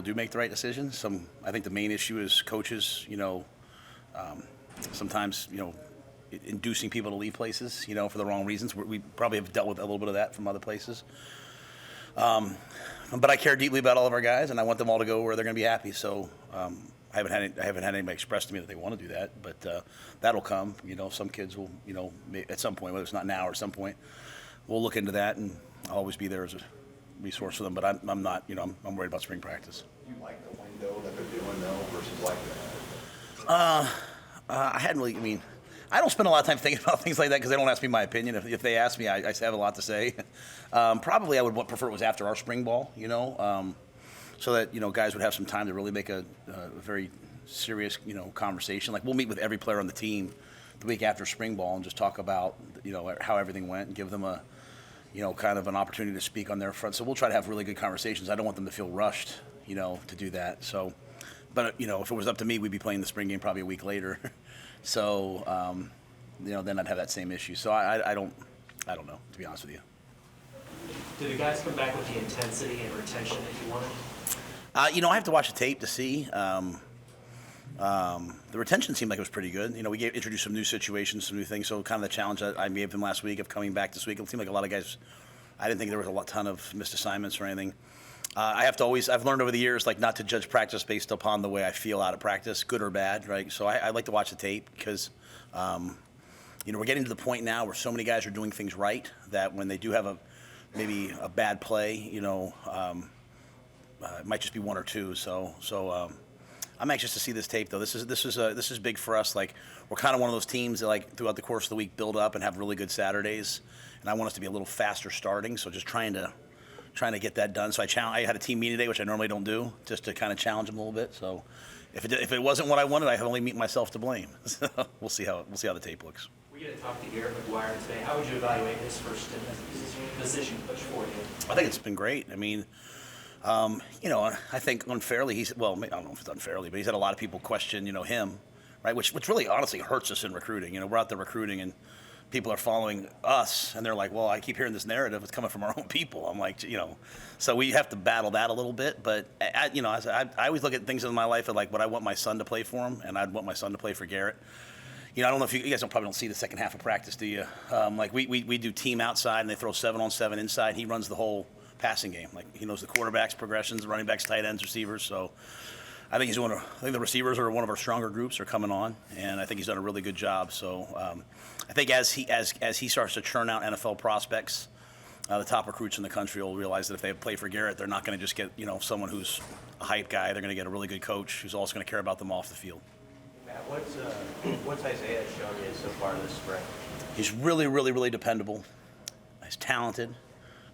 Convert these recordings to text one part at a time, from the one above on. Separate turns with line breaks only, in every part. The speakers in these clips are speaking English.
do make the right decisions. I think the main issue is coaches, sometimes, inducing people to leave places, for the wrong reasons. We probably have dealt with a little bit of that from other places. But I care deeply about all of our guys, and I want them all to go where they're going to be happy. So I haven't had anybody express to me that they want to do that, but that'll come. Some kids will, at some point, whether it's not now or at some point, we'll look into that, and I'll always be there as a resource for them. But I'm not, I'm worried about spring practice.
Do you like the window that they're doing though versus like that?
I hadn't really. I don't spend a lot of time thinking about things like that because they don't ask me my opinion. If they ask me, I have a lot to say. Probably I would prefer it was after our spring ball, so that guys would have some time to really make a very serious conversation. Like we'll meet with every player on the team the week after spring ball and just talk about how everything went and give them a kind of an opportunity to speak on their front. So we'll try to have really good conversations. I don't want them to feel rushed, to do that. So, but if it was up to me, we'd be playing the spring game probably a week later. So, then I'd have that same issue. So I don't know, to be honest with you.
Did the guys come back with the intensity and retention that you wanted?
I have to watch the tape to see. The retention seemed like it was pretty good. We introduced some new situations, some new things. So kind of the challenge that I gave them last week of coming back this week, it seemed like a lot of guys, I didn't think there was a ton of missed assignments or anything. I've learned over the years, like not to judge practice based upon the way I feel out of practice, good or bad, right? So I like to watch the tape because, we're getting to the point now where so many guys are doing things right that when they do have maybe a bad play, it might just be one or two. So I'm anxious to see this tape though. This is big for us. Like we're kind of one of those teams that like throughout the course of the week build up and have really good Saturdays, and I want us to be a little faster starting. So just trying to get that done. So I had a team meeting today, which I normally don't do, just to kind of challenge them a little bit. So if it wasn't what I wanted, I have only myself to blame. So we'll see how the tape looks.
We get to talk to Garrett McGuire today. How would you evaluate his first stint as a position coach for you?
I think it's been great. I think unfairly I don't know if it's unfairly, but he's had a lot of people question, him, right? Which really honestly hurts us in recruiting. We're out there recruiting and people are following us and they're like, well, I keep hearing this narrative. It's coming from our own people. I'm like, so we have to battle that a little bit. But, I always look at things in my life like what I want my son to play for him, and I'd want my son to play for Garrett. I don't know if you guys probably don't see the second half of practice, do you? Like we do team outside and they throw 7-on-7 inside. He runs the whole passing game. Like he knows the quarterbacks, progressions, running backs, tight ends, receivers. So I think I think the receivers are one of our stronger groups are coming on, and I think he's done a really good job. So I think as he starts to churn out NFL prospects, the top recruits in the country will realize that if they play for Garrett, they're not going to just get someone who's a hype guy. They're going to get a really good coach who's also going to care about them off the field.
Matt, what's Isaiah shown you so far this spring?
He's really, really, really dependable. He's talented,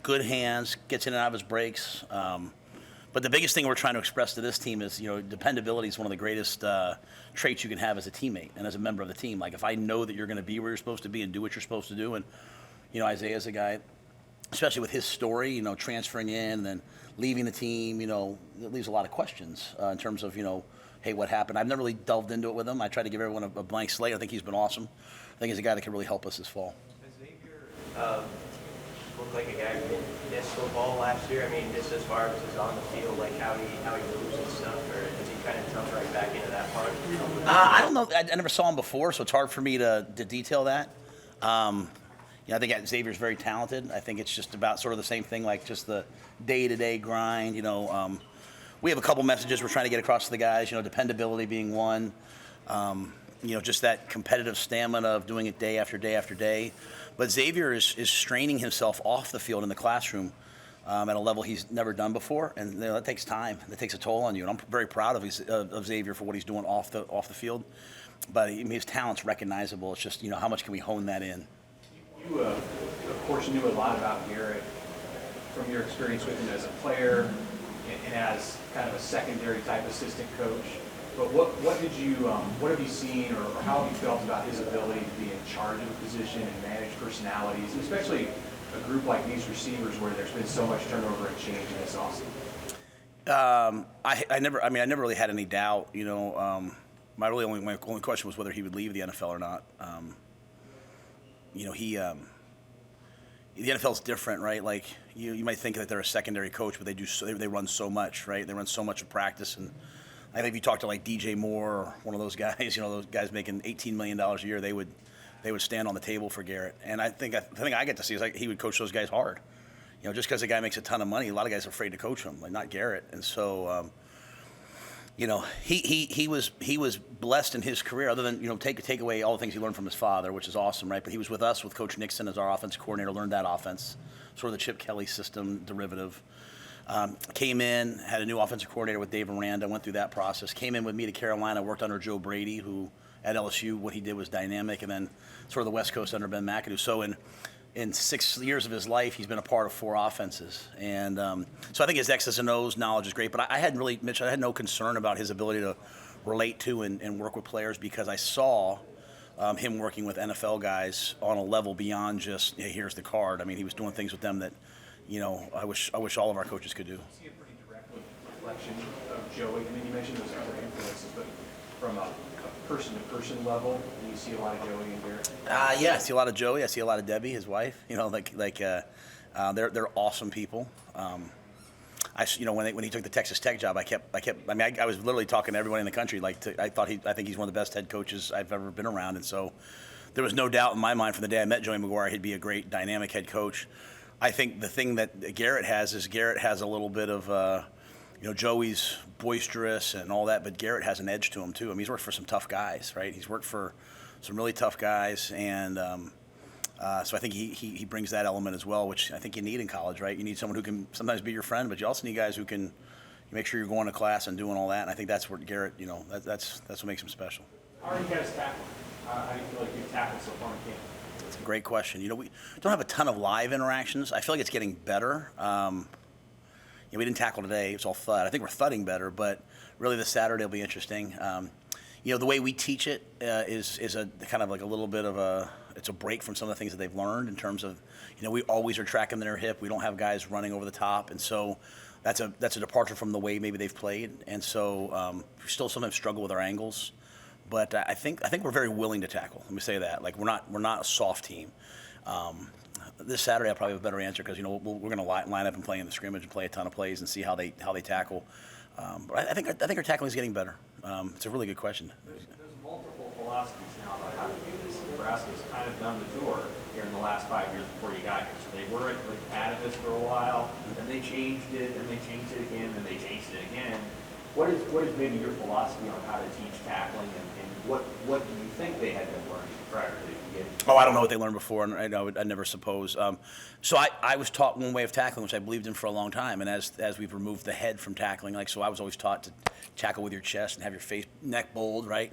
good hands, gets in and out of his breaks. But the biggest thing we're trying to express to this team is, dependability is one of the greatest traits you can have as a teammate and as a member of the team. Like if I know that you're going to be where you're supposed to be and do what you're supposed to do, and Isaiah's a guy, especially with his story, transferring in and then leaving the team, it leaves a lot of questions in terms of, hey, what happened? I've never really delved into it with him. I tried to give everyone a blank slate. I think he's been awesome. I think he's a guy that can really help us this fall.
Xavier looked like a guy who missed football last year. Just as far as he's on the field, like how he moves and stuff, or does he kind of jump right back into that part?
I don't know. I never saw him before, so it's hard for me to detail that. I think Xavier's very talented. I think it's just about sort of the same thing, like just the day-to-day grind. We have a couple messages we're trying to get across to the guys. Dependability being one. Just that competitive stamina of doing it day after day after day. But Xavier is straining himself off the field in the classroom at a level he's never done before, and that takes time. That takes a toll on you. And I'm very proud of Xavier for what he's doing off the field. But his talent's recognizable. It's just how much can we hone that in?
You, of course, knew a lot about Garrett from your experience with him as a player and as kind of a secondary type assistant coach. But what have you seen or how have you felt about his ability to be in charge of a position and manage personalities, and especially a group like these receivers where there's been so much turnover and change in this offseason?
I never really had any doubt. My only question was whether he would leave the NFL or not. the NFL's different, right? Like you might think that they're a secondary coach, but they run so much, right? They run so much of practice, and I think if you talk to like DJ Moore or one of those guys, those guys making $18 million a year, they would stand on the table for Garrett. And the thing I get to see is like he would coach those guys hard. Just because a guy makes a ton of money, a lot of guys are afraid to coach him, like not Garrett. And so, he was blessed in his career, other than take away all the things he learned from his father, which is awesome, right? But he was with us with Coach Nixon as our offensive coordinator, learned that offense, sort of the Chip Kelly system derivative. Came in, had a new offensive coordinator with Dave Aranda, went through that process. Came in with me to Carolina, worked under Joe Brady, who at LSU, what he did was dynamic, and then sort of the West Coast under Ben McAdoo. So in 6 years of his life, he's been a part of 4 offenses. And so I think his X's and O's knowledge is great. But I had no concern about his ability to relate to and work with players, because I saw him working with NFL guys on a level beyond just, hey, here's the card. I mean, he was doing things with them that, I wish all of our coaches could do.
See a pretty direct reflection of Joey. I mean, you mentioned those other influences, but from a person-to-person level, do you see a lot of Joey and Garrett?
Yeah, I see a lot of Joey. I see a lot of Debbie, his wife. They're awesome people. When he took the Texas Tech job, I was literally talking to everybody in the country. I think he's one of the best head coaches I've ever been around, and so there was no doubt in my mind from the day I met Joey McGuire he'd be a great dynamic head coach. I think the thing that Garrett has a little bit of, Joey's boisterous and all that, but Garrett has an edge to him too. I mean, he's worked for some tough guys, right? He's worked for some really tough guys, and so I think he brings that element as well, which I think you need in college, right? You need someone who can sometimes be your friend, but you also need guys who can make sure you're going to class and doing all that. And I think that's what Garrett, that's what makes him special.
How are you guys tackling? How do you feel like you've tackled so far in camp?
That's a great question. We don't have a ton of live interactions. I feel like it's getting better. We didn't tackle today. It's all thud. I think we're thudding better, but really this Saturday will be interesting. The way we teach it is a kind of like a little bit of it's a break from some of the things that they've learned in terms of, we always are tracking their hip. We don't have guys running over the top, and so that's a departure from the way maybe they've played. And so we still sometimes struggle with our angles, but I think we're very willing to tackle. Let me say that. Like we're not a soft team. This Saturday I'll probably have a better answer, because we're going to line up and play in the scrimmage and play a ton of plays and see how they tackle. But I think our tackling is getting better. It's a really good question.
There's multiple philosophies now about how to do this. Nebraska's kind of done the tour here in the last 5 years before you got here. So they were at this for a while, then they changed it, and they changed it again, and they changed it again. What is maybe your philosophy on how to teach tackling, and what do you think they had been learning prior to getting?
Oh, I don't know what they learned before, and I'd never suppose. So I was taught one way of tackling, which I believed in for a long time, and as we've removed the head from tackling, so I was always taught to tackle with your chest and have your neck bold, right?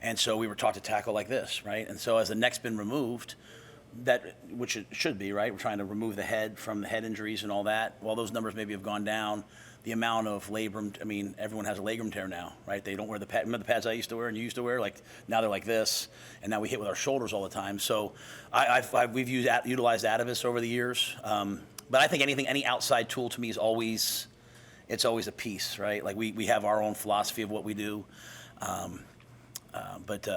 And so we were taught to tackle like this, right? And so as the neck's been removed, which it should be, right? We're trying to remove the head from the head injuries and all that. While those numbers maybe have gone down, the amount of labrum, everyone has a labrum tear now, right? They don't wear the pads. Remember the pads I used to wear and you used to wear? Now they're like this, and now we hit with our shoulders all the time. So we've utilized Atavis over the years. But I think any outside tool to me is always a piece, right? Like we have our own philosophy of what we do. But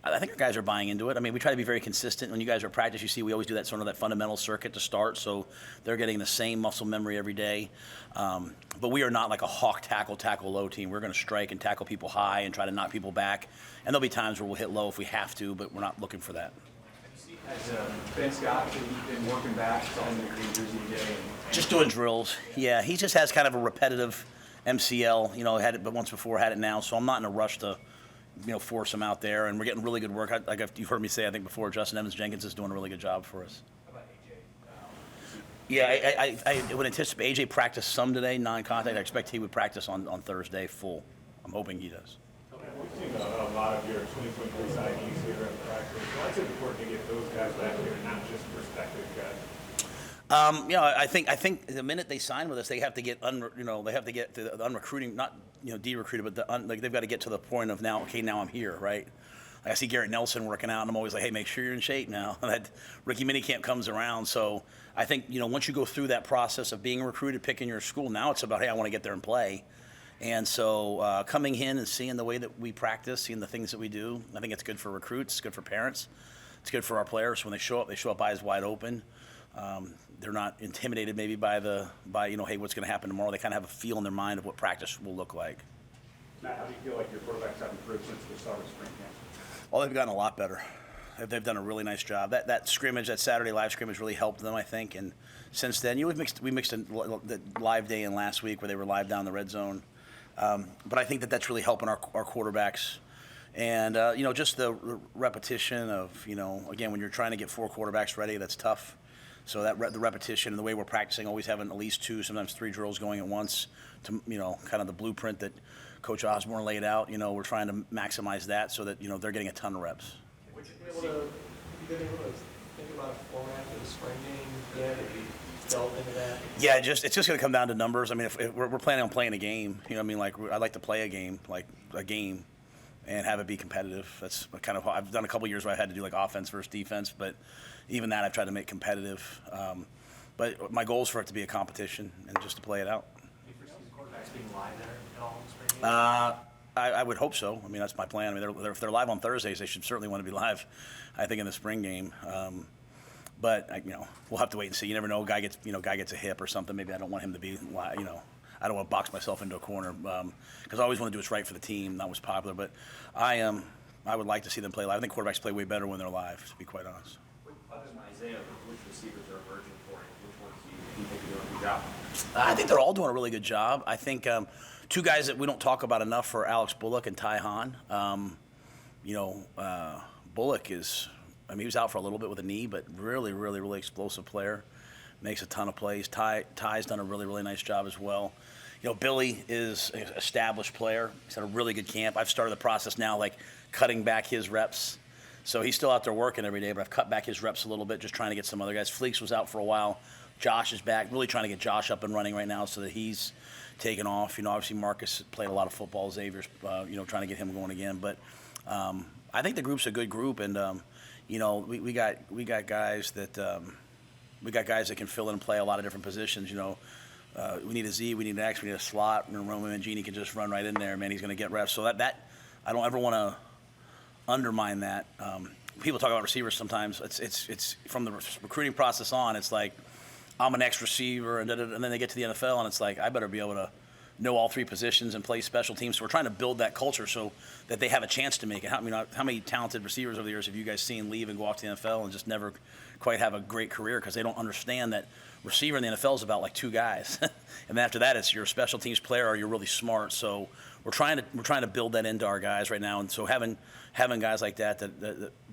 I think our guys are buying into it. We try to be very consistent. When you guys are at practice, you see we always do that fundamental circuit to start, so they're getting the same muscle memory every day. But we are not like a hawk tackle low team. We're going to strike and tackle people high and try to knock people back. And there'll be times where we'll hit low if we have to, but we're not looking for that.
Has Ben Scott been working back on the Green Jersey today?
Just doing drills. Yeah, he just has kind of a repetitive MCL. Had it but once before, had it now. So I'm not in a rush to force him out there, and we're getting really good work. You've heard me say, I think before, Justin Evans-Jenkins is doing a really good job for us.
How about AJ?
Yeah, I would anticipate AJ practiced some today, non-contact. I expect he would practice on Thursday full. I'm hoping he does.
We've seen a lot of your 2023 signees here at practice. Why is it important to get those guys back here, not just prospective guys?
I think the minute they sign with us, they have to get they have to get to the unrecruiting, not de-recruited, but they've got to get to the point of now. Okay, now I'm here, right? I see Garrett Nelson working out, and I'm always like, hey, make sure you're in shape now. That rookie minicamp comes around, so I think once you go through that process of being recruited, picking your school, now it's about, hey, I want to get there and play. And so coming in and seeing the way that we practice, seeing the things that we do, I think it's good for recruits, it's good for parents, it's good for our players. When they show up eyes wide open. They're not intimidated maybe by hey, what's going to happen tomorrow. They kind of have a feel in their mind of what practice will look like.
Matt, how do you feel like your quarterbacks have improved since the start of spring camp?
Well, they've gotten a lot better. They've done a really nice job. That scrimmage, that Saturday live scrimmage, really helped them, I think. And since then, we mixed the live day in last week where they were live down the red zone. But I think that's really helping our quarterbacks. And just the repetition of again, when you're trying to get 4 quarterbacks ready, that's tough. So the repetition and the way we're practicing, always having at least 2, sometimes 3 drills going at once, to kind of the blueprint that Coach Osborne laid out. We're trying to maximize that so that they're getting a ton of reps.
Would you be able to think about a format for the spring game yet? Have you delved into that?
Yeah, it's just going to come down to numbers. I mean, if we're planning on playing a game, I'd like to play a game, and have it be competitive. That's kind of I've done a couple years where I had to do like offense versus defense, but even that I've tried to make competitive. But my goal is for it to be a competition and just to play it out.
Do you foresee the quarterbacks being live there at all in the spring game?
I would hope so. I mean, that's my plan. I mean, if they're live on Thursdays, they should certainly want to be live, I think, in the spring game. But we'll have to wait and see. You never know. Guy gets a hip or something. Maybe I don't want him to be live. I don't want to box myself into a corner because I always want to do what's right for the team. That was popular, but I would like to see them play live. I think quarterbacks play way better when they're live, to be quite honest.
Other than Isaiah, which receivers are emerging for you? Which ones do you think are doing a good job?
I think they're all doing a really good job. I think 2 guys that we don't talk about enough are Alex Bullock and Ty Hahn. Bullock is, he was out for a little bit with a knee, but really, really, really explosive player. Makes a ton of plays. Ty's done a really, really nice job as well. Billy is an established player. He's had a really good camp. I've started the process now, cutting back his reps. So he's still out there working every day, but I've cut back his reps a little bit, just trying to get some other guys. Fleeks was out for a while. Josh is back. Really trying to get Josh up and running right now so that he's taken off. Obviously Marcus played a lot of football. Xavier's, trying to get him going again. But I think the group's a good group, and we got guys that. We got guys that can fill in and play a lot of different positions. We need a Z, we need an X, we need a slot. Roman Mangini can just run right in there, man. He's going to get reps. So that I don't ever want to undermine that. People talk about receivers sometimes. It's from the recruiting process on. It's like I'm an X receiver, and then they get to the NFL, and it's like I better be able to know all 3 positions and play special teams. So we're trying to build that culture so that they have a chance to make it. How many talented receivers over the years have you guys seen leave and go off to the NFL and just never quite have a great career because they don't understand that receiver in the NFL is about 2 guys, and then after that it's you're a special teams player or you're really smart. So we're trying to build that into our guys right now, and so having guys like that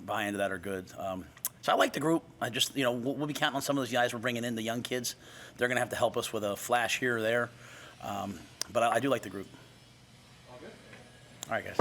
buy into that are good. So I like the group. I just we'll be counting on some of those guys we're bringing in, the young kids. They're going to have to help us with a flash here or there. But I do like the group.
All good.
All right, guys.